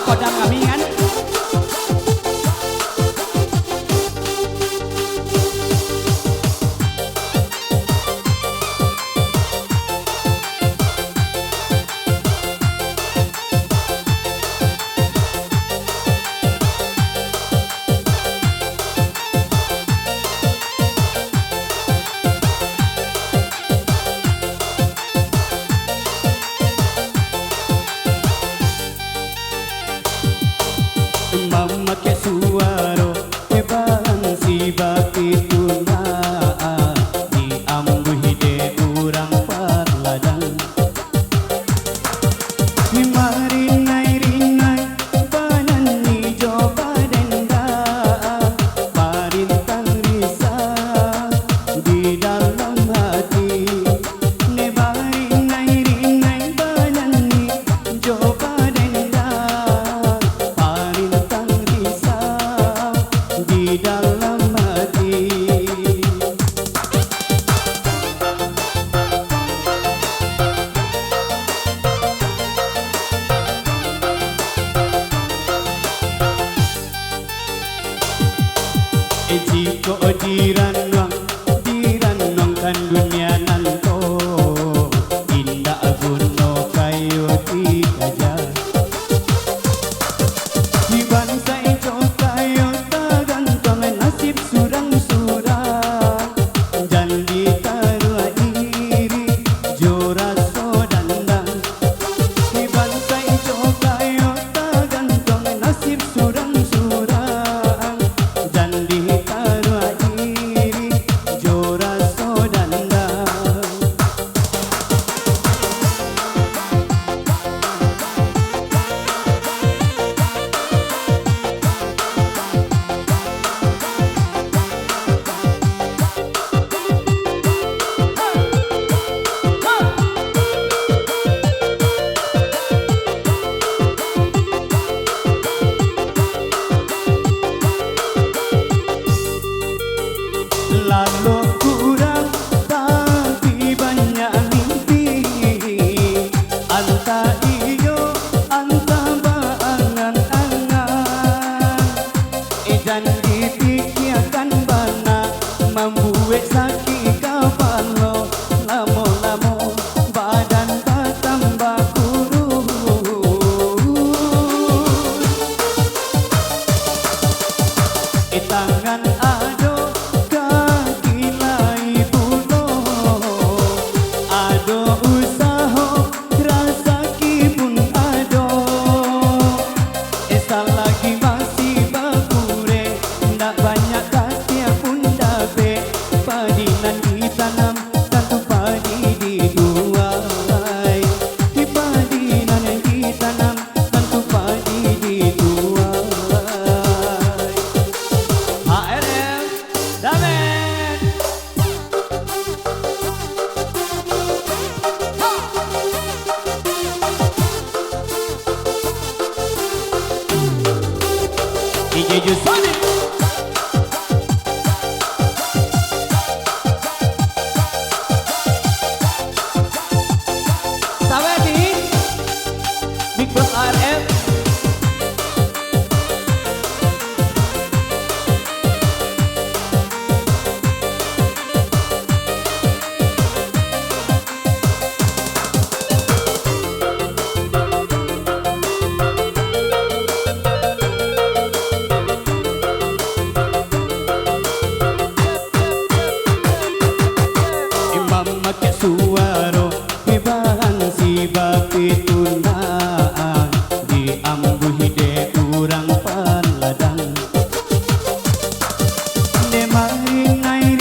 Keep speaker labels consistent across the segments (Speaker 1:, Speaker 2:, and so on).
Speaker 1: kodam kami kan.
Speaker 2: Mama ke suaro ke bang si baki tunaa di ambu hide urang parladang ni marinai rinai panani jo badenda parintang risa di dalam hati ni marinai rinai panani jo badenda di dalam hati. Jika diranong kan dunia nanto indah guno kayo di gajah di bangsa itu kayo tagantong nasib surang-surang janji taruh iri jora sodandang di bangsa itu kayo tagantong nasib surang-surang janji taruh iri jora sodandang. Lalu kurang tapi banyak mimpi anta iyo anta baangan-angan dan dipikirkan bana membuat sakit kepala lamo-lamo badan bertambah kurus tangan ado DJ Jusoni Sawedi Big Boss ARF Make suaro hebahan si baki tunaan di ambu hide urang parladang de marinai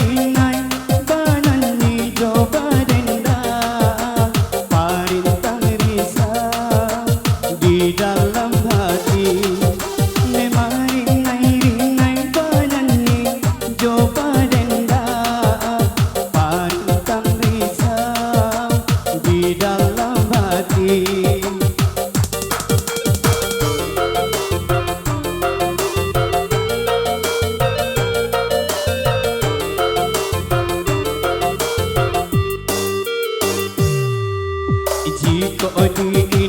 Speaker 2: banani jo badenda parintang risa di dalam hati de marinai banani jo badenda di dalam hati. Jika di